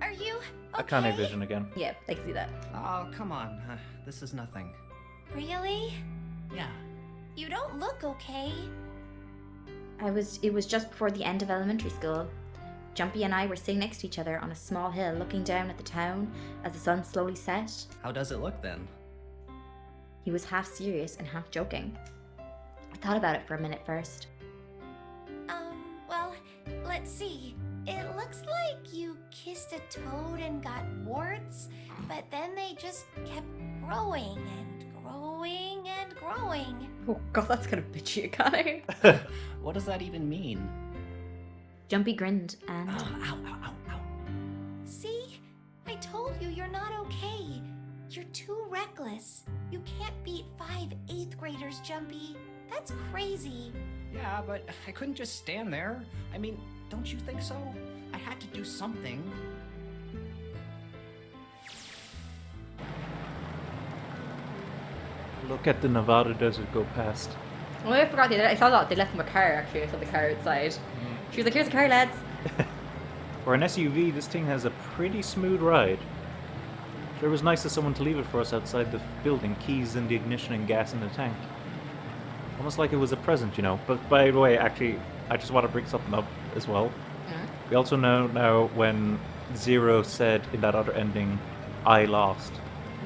Are you okay? I can't have vision again. Yeah, I can see that. Oh, come on. This is nothing. Really? Yeah. You don't look okay. It was just before the end of elementary school. Jumpy and I were sitting next to each other on a small hill looking down at the town as the sun slowly set. How does it look then? He was half serious and half joking. I thought about it for a minute first. Well, let's see. It looks like you kissed a toad and got warts, but then they just kept growing and growing and growing. Oh god, that's kind of bitchy, Connor. What does that even mean? Jumpy grinned and... Ow, ow, ow, ow. See? I told you you're not okay. You're too reckless. You can't beat 5 8th graders, Jumpy. That's crazy. Yeah, but I couldn't just stand there. I mean, don't you think so? I had to do something. Look at the Nevada desert go past. Oh, I forgot I saw that. They left him a car, actually. I saw the car outside. She was like, here's a car, lads. For an SUV, this thing has a pretty smooth ride. Sure, it was nice of someone to leave it for us outside the building. Keys in the ignition and gas in the tank. Almost like it was a present, you know. But by the way, actually, I just want to bring something up as well. We also know now when Zero said in that other ending, I lost.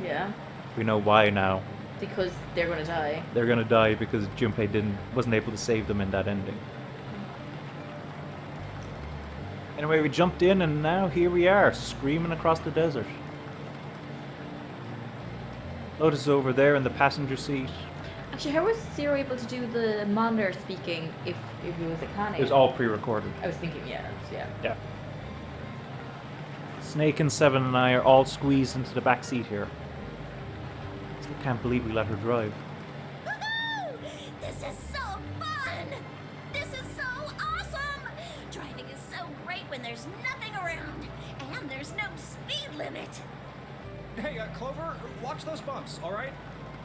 Yeah. We know why now. Because they're going to die. They're gonna die because Junpei wasn't able to save them in that ending. Anyway, we jumped in and now here we are, screaming across the desert. Lotus is over there in the passenger seat. Actually, how was Zero able to do the monitor speaking if he was a Kane? It was all pre-recorded. I was thinking, yeah. Yeah. Snake and Seven and I are all squeezed into the back seat here. Still can't believe we let her drive. Woohoo! This is so fun! This is so awesome! Driving is so great when there's nothing around, and there's no speed limit. Hey, Clover, watch those bumps, all right?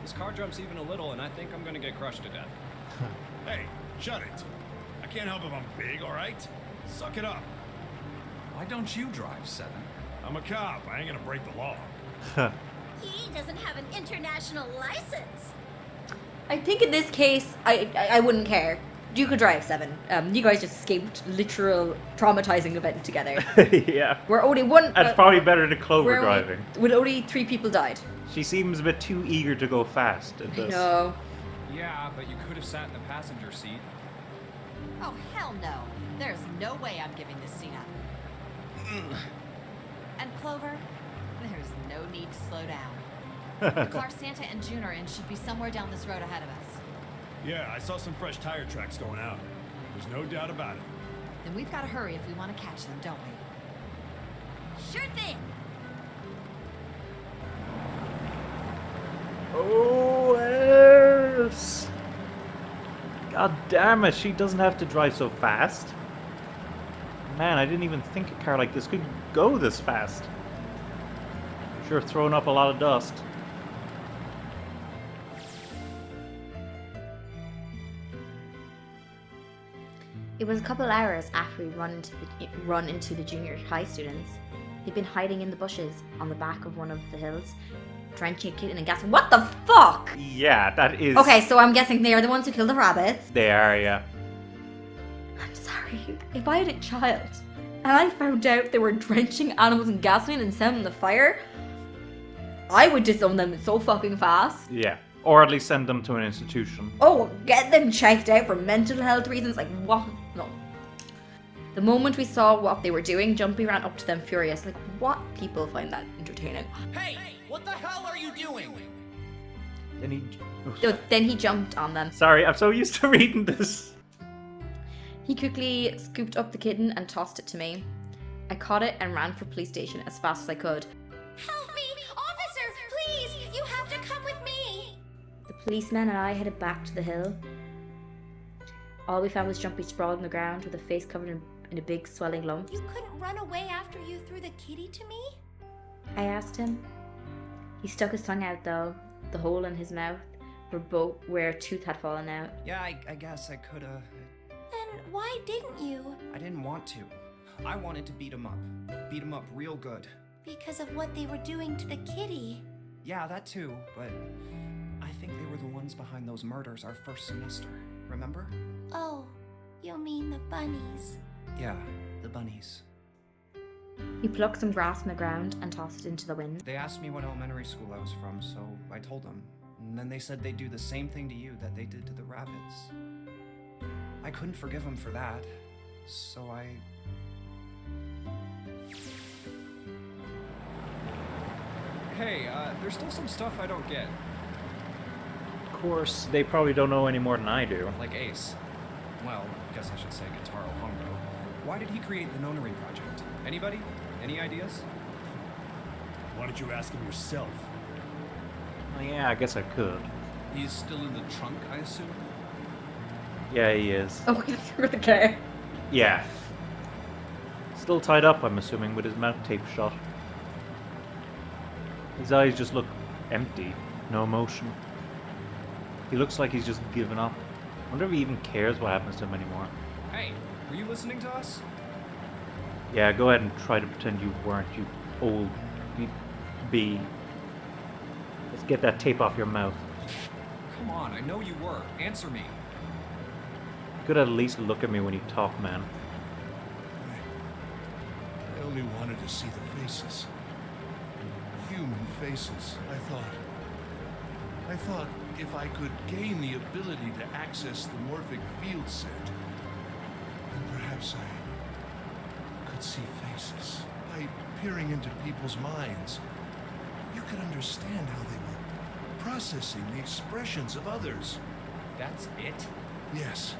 This car jumps even a little, and I think I'm gonna get crushed to death. Hey, shut it. I can't help if I'm big, all right? Suck it up. Why don't you drive, Seven? I'm a cop. I ain't gonna break the law. He doesn't have an international license. I think in this case, I wouldn't care. You could drive, Seven. You guys just escaped literal traumatizing event together. Yeah. We're only one... That's probably better than Clover we're driving. When only 3 people died. She seems a bit too eager to go fast at this. No. Yeah, but you could have sat in the passenger seat. Oh, hell no. There's no way I'm giving this seat up. And Clover, there's no need to slow down. The car Santa and June are in should be somewhere down this road ahead of us. Yeah, I saw some fresh tire tracks going out. There's no doubt about it. Then we've got to hurry if we want to catch them, don't we? Sure thing. Oh, yes. God damn it, she doesn't have to drive so fast. Man, I didn't even think a car like this could go this fast. Sure, throwing up a lot of dust. It was a couple hours after we run into the junior high students. They'd been hiding in the bushes on the back of one of the hills, drenching a kitten in gas. What the fuck? Yeah, that is... Okay, so I'm guessing they are the ones who killed the rabbits. They are, yeah. I'm sorry. If I had a child and I found out they were drenching animals in gasoline and setting them on fire, I would disown them so fucking fast. Yeah. Or at least send them to an institution. Oh, get them checked out for mental health reasons. Like, what? No. The moment we saw what they were doing, Jumpy ran up to them furious. Like, what people find that entertaining? Hey, what the hell are you doing? Then he... So then he jumped on them. Sorry, I'm so used to reading this. He quickly scooped up the kitten and tossed it to me. I caught it and ran for police station as fast as I could. Help me! Officer, please! You have to come with me! The policeman and I headed back to the hill. All we found was Jumpy sprawled on the ground with a face covered in a big swelling lump. You couldn't run away after you threw the kitty to me? I asked him. He stuck his tongue out though, the hole in his mouth where a tooth had fallen out. Yeah, I guess I could've. Then why didn't you? I didn't want to. I wanted to beat 'em up. Beat 'em up real good. Because of what they were doing to the kitty. Yeah, that too, but I think they were the ones behind those murders our first semester. Remember? Oh, you mean the bunnies. Yeah, the bunnies. He plucked some grass from the ground and tossed it into the wind. They asked me what elementary school I was from, so I told them. And then they said they'd do the same thing to you that they did to the rabbits. I couldn't forgive them for that, so I... Hey, there's still some stuff I don't get. Of course, they probably don't know any more than I do. Like Ace. Well, I guess I should say Guitaro Hongo. Why did he create the Nonary project? Anybody? Any ideas? Why don't you ask him yourself? Oh, yeah, I guess I could. He's still in the trunk, I assume? Yeah, he is. Oh, he's through the car. Yeah. Still tied up, I'm assuming, with his mouth taped shut. His eyes just look empty, no emotion. He looks like he's just given up. I wonder if he even cares what happens to him anymore. Hey, were you listening to us? Yeah, go ahead and try to pretend you weren't, you old bee. Let's get that tape off your mouth. Come on, I know you were. Answer me. You could at least look at me when you talk, man. I only wanted to see the faces. Human faces, I thought if I could gain the ability to access the morphic field set, then perhaps I could see faces. By peering into people's minds, you could understand how they were processing the expressions of others. That's it? Yes,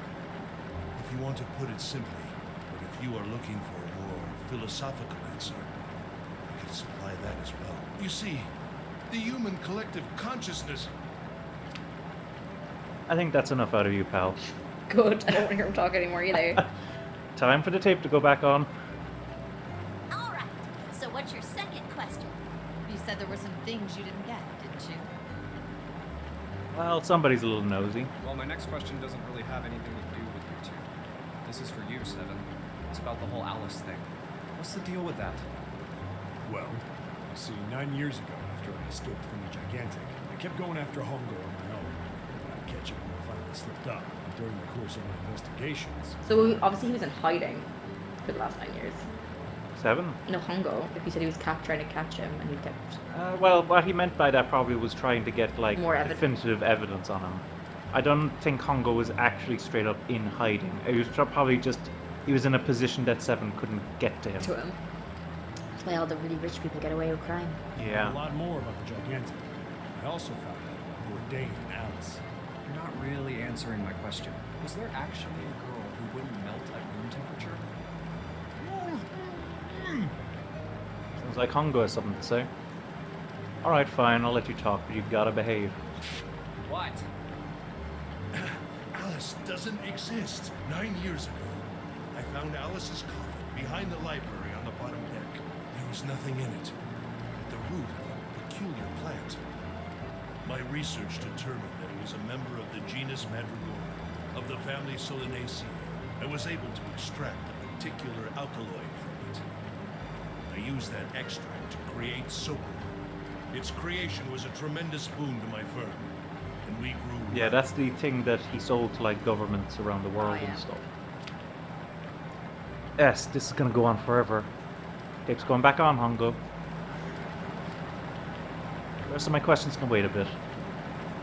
if you want to put it simply, but if you are looking for a more philosophical answer, I can supply that as well. You see, the human collective consciousness... I think that's enough out of you, pal. Good. I don't want to hear him talk anymore either. Time for the tape to go back on. All right. So what's your second question? You said there were some things you didn't get, didn't you? Well, somebody's a little nosy. Well, my next question doesn't really have anything to do with you two. This is for you, Seven. It's about the whole Alice thing. What's the deal with that? Well, you see, 9 years ago, after I escaped from the Gigantic, I kept going after Hongo on my own. But I'd catch him when I finally slipped up. During the course of my investigations, So obviously he was in hiding for the last 9 years. 7? No, Hongo, if you said he was trying to catch him and he kept... Well, what he meant by that probably was trying to get, like, More evidence. definitive evidence on him. I don't think Hongo was actually straight up in hiding. It was probably just, he was in a position that 7 couldn't get to him. That's why all the really rich people get away with crime. Yeah. a lot more about the Gigantic. I also found out about Bourdain and Alice. You're not really answering my question. Was there actually a girl who wouldn't melt at room temperature? Sounds like Hongo has something to say. Alright, fine, I'll let you talk, but you've gotta behave. What? Alice doesn't exist. 9 years ago, I found Alice's coffin behind the library on the bottom deck. There was nothing in it but the root of a peculiar plant. My research determined that it was a member of the genus Madrigora, of the family Solanaceae. I was able to extract a particular alkaloid from it. I used that extract to create soap. Its creation was a tremendous boon to my firm, and we grew... Yeah, that's the thing that he sold to, like, governments around the world yeah. and stuff. Yes, this is gonna go on forever. Tape's going back on, Hongo. The rest of my questions can wait a bit.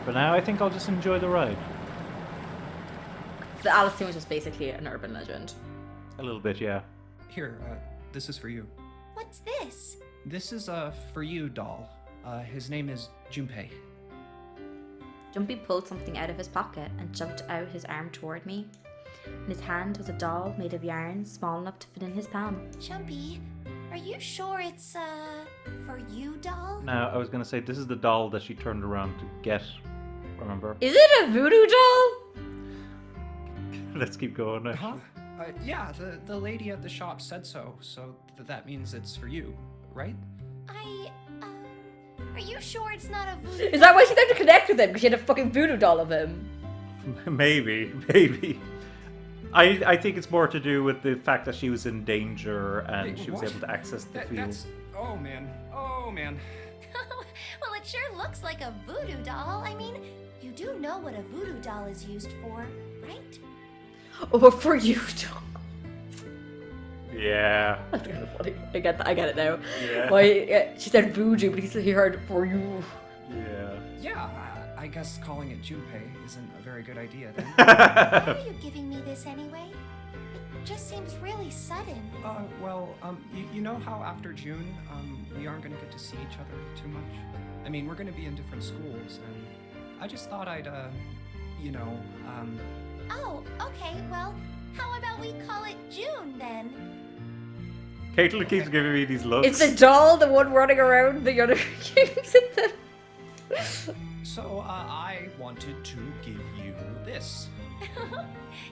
For now, I think I'll just enjoy the ride. The Alice thing was just basically an urban legend. A little bit, yeah. Here, this is for you. What's this? This is a for you doll. His name is Junpei. Jumpy pulled something out of his pocket and jumped out his arm toward me. In his hand was a doll made of yarn, small enough to fit in his palm. Jumpy, are you sure it's, for you, doll? Now, I was gonna say, this is the doll that she turned around to get, remember? Is it a voodoo doll? Let's keep going now. Huh? Yeah, the lady at the shop said so, so that means it's for you, right? Are you sure it's not a voodoo? Is that why she's able to connect with him? Because she had a fucking voodoo doll of him. Maybe. I think it's more to do with the fact that she was in danger and Wait, she was what? able to access the field. That's... Oh, man. Oh, man. Well, it sure looks like a voodoo doll. I mean, you do know what a voodoo doll is used for, right? Or for you, Tom. Yeah. That's kind of funny. I get that. I get it now. Yeah. Why? She said voodoo, but he heard for you. Yeah. Yeah, I guess calling it Junpei isn't a very good idea then. Why are you giving me this anyway? It just seems really sudden. You know how after June, we aren't gonna get to see each other too much? I mean, we're gonna be in different schools, and I just thought I'd, Oh, okay, well, how about we call it June then? Caitlin keeps giving me these looks. Is the doll the one running around the other games? So, I wanted to give you this.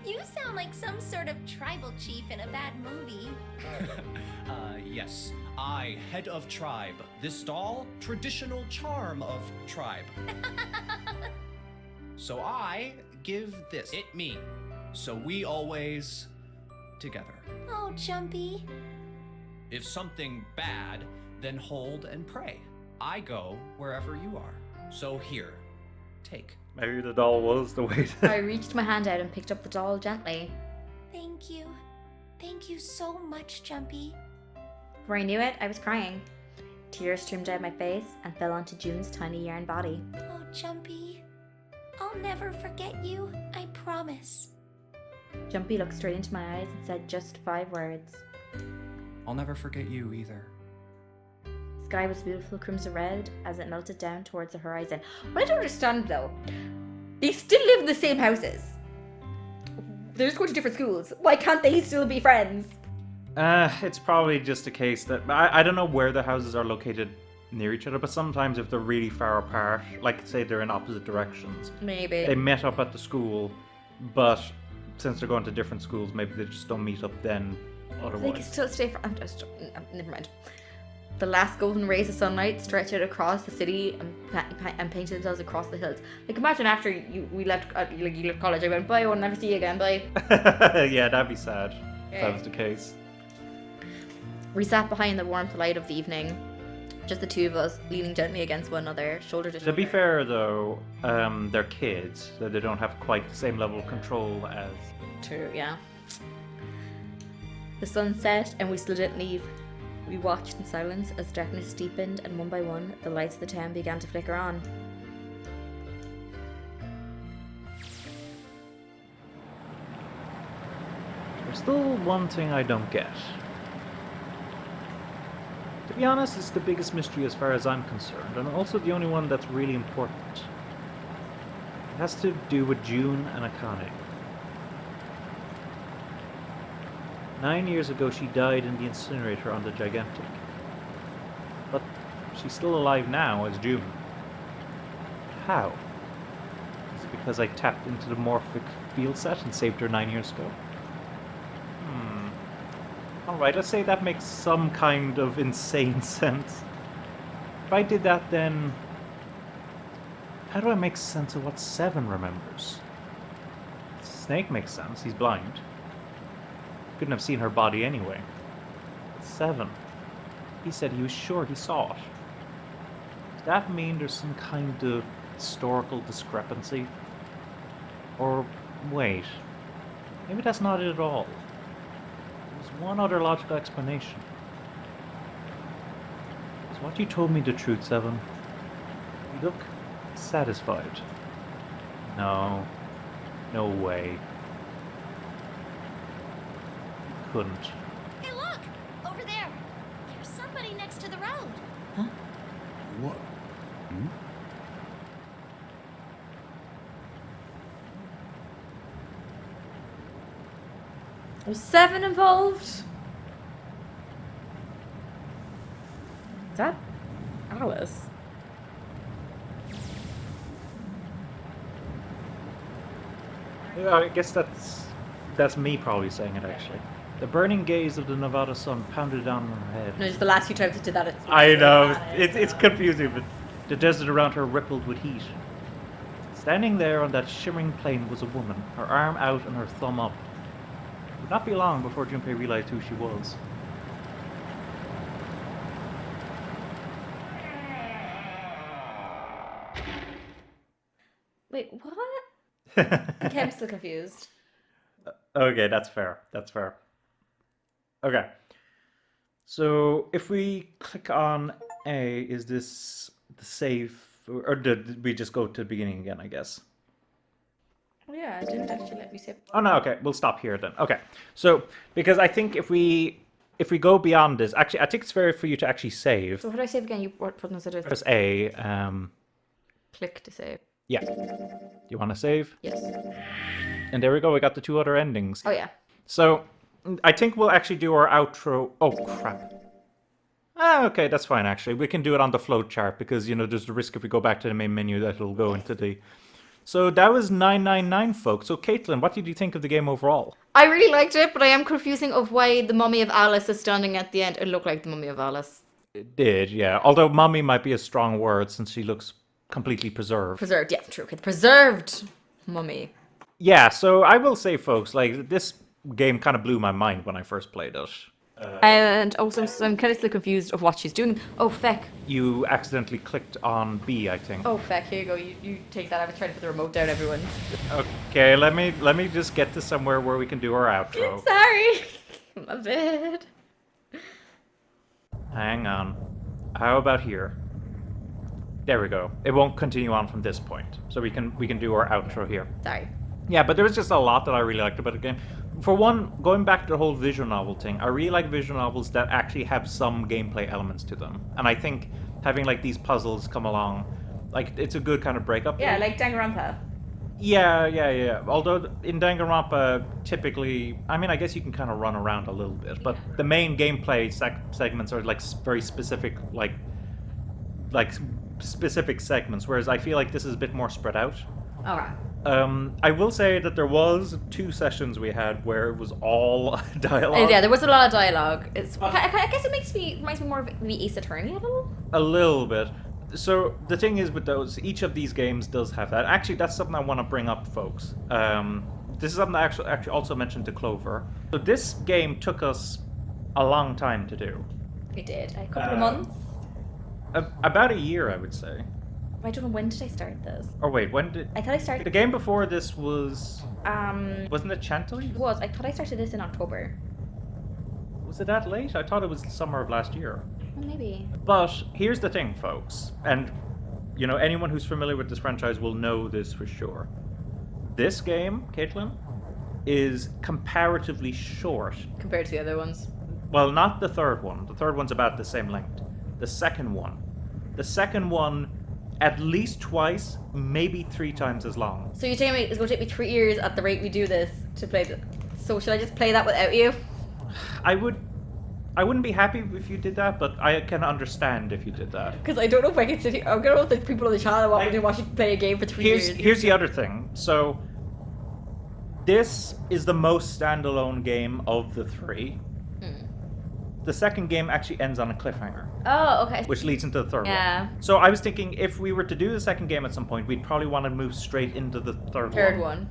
You sound like some sort of tribal chief in a bad movie. Yes. I, head of tribe. This doll, traditional charm of tribe. So I give this. It me. So we always together. Oh, Jumpy. If something bad, then hold and pray. I go wherever you are. So here, take. Maybe the doll was the way to... I reached my hand out and picked up the doll gently. Thank you. Thank you so much, Jumpy. Before I knew it, I was crying. Tears streamed down my face and fell onto June's tiny yarn body. Oh, Jumpy. I'll never forget you, I promise. Jumpy looked straight into my eyes and said just 5 words. I'll never forget you either. The sky was beautiful crimson red as it melted down towards the horizon. What I don't understand though, they still live in the same houses. They're just going to different schools. Why can't they still be friends? It's probably just a case that... I don't know where the houses are located near each other, but sometimes if they're really far apart, like say they're in opposite directions, Maybe. they met up at the school, but since they're going to different schools, maybe they just don't meet up then They can otherwise. still stay for. Never mind. The last golden rays of sunlight stretched out across the city and painted themselves across the hills. Like imagine after we left, you left college, I went bye, I will never see you again, bye. Yeah, that'd be sad if Yeah. that was the case. We sat behind the warmth light of the evening, just the two of us, leaning gently against one another, shoulder to shoulder. To be fair though, they're kids, so they don't have quite the same level of control as... True, yeah. The sun set and we still didn't leave. We watched in silence as darkness deepened and one by one the lights of the town began to flicker on. There's still one thing I don't get. To be honest, it's the biggest mystery as far as I'm concerned, and also the only one that's really important. It has to do with June and Akane. 9 years ago she died in the incinerator on the Gigantic. But she's still alive now as June. How? Is it because I tapped into the morphic field set and saved her 9 years ago? Alright, let's say that makes some kind of insane sense. If I did that, then how do I make sense of what Seven remembers? Snake makes sense, he's blind. Couldn't have seen her body anyway. But Seven, he said he was sure he saw it. Does that mean there's some kind of historical discrepancy? Or wait, maybe that's not it at all. There's one other logical explanation. Is what you told me the truth, Seven? You look satisfied. No. No way. You couldn't. Hey, look! Over there! There's somebody next to the road. What? Hmm? Was Seven involved? Is that Alice? Yeah, I guess that's me probably saying it actually. The burning gaze of the Nevada sun pounded down on her head. No, just the last few times I did that. I know, it's confusing, but the desert around her rippled with heat. Standing there on that shimmering plain was a woman, her arm out and her thumb up. not be long before Junpei realized who she was. Wait, what? Okay, I'm still confused. Okay, that's fair. That's fair. Okay. So if we click on A, is this the save, or did we just go to the beginning again, I guess? Yeah, it didn't actually let me save. Oh no, okay, we'll stop here then. Okay. So because I think if we go beyond this, actually I think it's fair for you to actually save. So what do I save again? You what buttons did I Press A, click to save? yeah. You wanna save? Yes. And there we go, we got the 2 other endings. Oh yeah. So, I think we'll actually do our outro. Oh, crap. Ah, okay, that's fine, actually. We can do it on the flow chart because, you know, there's the risk if we go back to the main menu that it'll go into the... So, that was 999, folks. So, Kathlynn, what did you think of the game overall? I really liked it, but I am confusing of why the mummy of Alice is standing at the end. It looked like the mummy of Alice. It did, yeah. Although mummy might be a strong word since she looks completely preserved. Preserved, yeah, true. Okay, the preserved mummy. Yeah, so I will say, folks, like, this game kind of blew my mind when I first played it. And also, so I'm kind of still confused of what she's doing. Oh, feck. You accidentally clicked on B, I think. Oh, feck. Here you go. You take that. I was trying to put the remote down, everyone. Okay, let me just get to somewhere where we can do our outro. Sorry. My bad. Hang on. How about here? There we go. It won't continue on from this point, so we can do our outro here. Sorry. Yeah, but there was just a lot that I really liked about the game. For one, going back to the whole visual novel thing, I really like visual novels that actually have some gameplay elements to them. And I think having like these puzzles come along, like it's a good kind of breakup. Yeah, like Danganronpa. Yeah. Although in Danganronpa, typically, I mean, I guess you can kind of run around a little bit, but the main gameplay segments are like very specific, like specific segments. Whereas I feel like this is a bit more spread out. Alright. I will say that there was 2 sessions we had where it was all dialogue. Yeah, there was a lot of dialogue. I guess it reminds me more of the Ace Attorney a little. A little bit. So the thing is with those, each of these games does have that. Actually, that's something I want to bring up, folks. This is something I actually also mentioned to Clover. So this game took us a long time to do. We did. A couple of months. About a year, I would say. I don't know, when did I start this? Or wait, when did... I thought I started... The game before this was... Wasn't it Chantilly? It was. I thought I started this in October. Was it that late? I thought it was the summer of last year. Well, maybe. But here's the thing, folks. And, you know, anyone who's familiar with this franchise will know this for sure. This game, Kathlynn, is comparatively short. Compared to the other ones. Well, not the third one. The third one's about the same length. The second one, at least twice, maybe 3 times as long. So you're telling me it's going to take me 3 years at the rate we do this to play this? So should I just play that without you? I wouldn't be happy if you did that, but I can understand if you did that. Because I don't know if I can sit here. I don't know if the people on the channel want me to watch you play a game for 3 years. Here's the other thing. So, this is the most standalone game of the 3. The second game actually ends on a cliffhanger. Oh, okay. Which leads into the third Yeah. one. So I was thinking if we were to do the second game at some point, we'd probably want to move straight into the third one.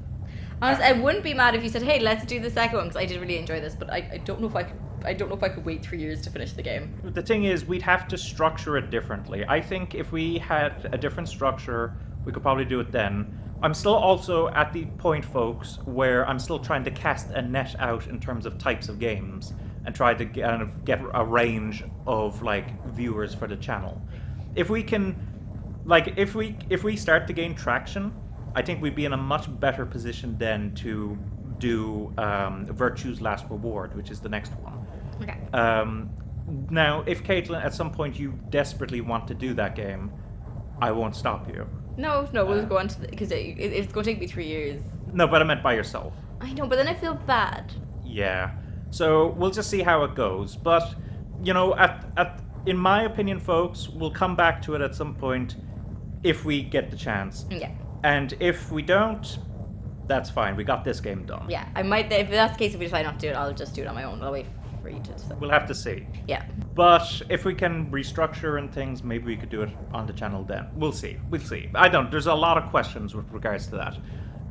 Honestly, I wouldn't be mad if you said, "Hey, let's do the second one," because I did really enjoy this. But I don't know if I could. I don't know if I could wait 3 years to finish the game. The thing is, we'd have to structure it differently. I think if we had a different structure, we could probably do it then. I'm still also at the point, folks, where I'm still trying to cast a net out in terms of types of games and try to kind of get a range of like viewers for the channel. If we can, like, if we start to gain traction, I think we'd be in a much better position then to do Virtue's Last Reward, which is the next one. Okay. Now, if Kathlynn, at some point you desperately want to do that game, I won't stop you. No, we'll go on to because it's going to take me 3 years. No, but I meant by yourself. I know, but then I feel bad. Yeah. So we'll just see how it goes. But, you know, in my opinion, folks, we'll come back to it at some point if we get the chance. Yeah. And if we don't, that's fine. We got this game done. Yeah, I might. If that's the case, if we decide not to do it, I'll just do it on my own. I'll wait for you to decide. We'll have to see. Yeah. But if we can restructure and things, maybe we could do it on the channel then. We'll see. There's a lot of questions with regards to that.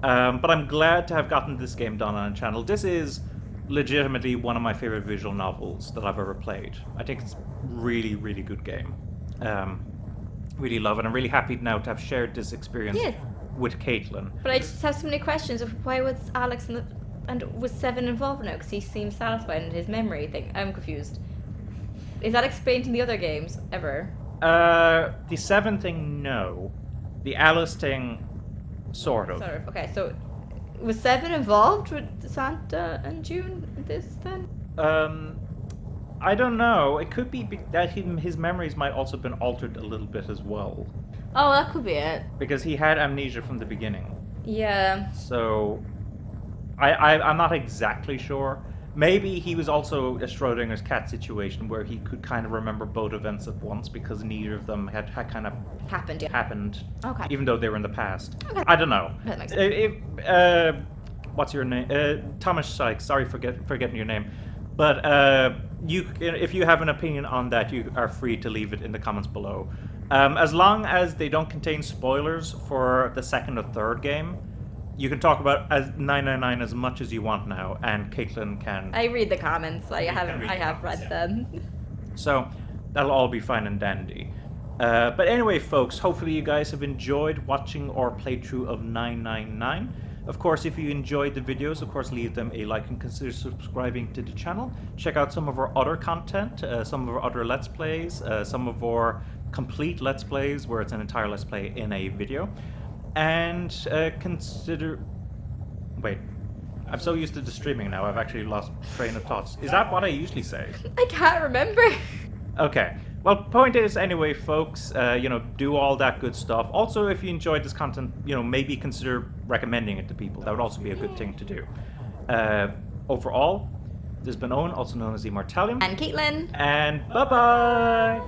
But I'm glad to have gotten this game done on a channel. This is legitimately one of my favorite visual novels that I've ever played. I think it's really, really good game. Really love it. I'm really happy now to have shared this experience Yes. with Caitlin. But I just have so many questions of why was Alex and was Seven involved now? Because he seems satisfied in his memory thing. I'm confused. Is that explained in the other games ever? The 7 thing, no. The Alice thing, sort of. Sort of. Okay, so was Seven involved with Santa and June in this then? I don't know. It could be that his memories might also have been altered a little bit as well. Oh, that could be it. Because he had amnesia from the beginning. Yeah. So, I'm not exactly sure. Maybe he was also a Schrodinger's cat situation where he could kind of remember both events at once because neither of them had kind of Happened, yeah. happened, Okay. even though they were in the past. Okay. I don't know. That makes sense. What's your name? Thomas Sykes. Sorry for forgetting your name. But if you have an opinion on that, you are free to leave it in the comments below. As long as they don't contain spoilers for the second or third game, you can talk about 999 as much as you want now, and Caitlin can. I read the comments. I have comments, read yeah. them. So that'll all be fine and dandy. But anyway, folks, hopefully you guys have enjoyed watching our playthrough of 999. Of course, if you enjoyed the videos, of course, leave them a like and consider subscribing to the channel. Check out some of our other content, some of our other Let's Plays, some of our complete Let's Plays, where it's an entire Let's Play in a video. And consider... Wait. I'm so used to the streaming now, I've actually lost train of thoughts. Is that what I usually say? I can't remember. Okay. Well, point is, anyway, folks, do all that good stuff. Also, if you enjoyed this content, maybe consider recommending it to people. That would also be a good thing to do. Overall, this has been Owen, also known as Immortalium. And Caitlin. And bye-bye!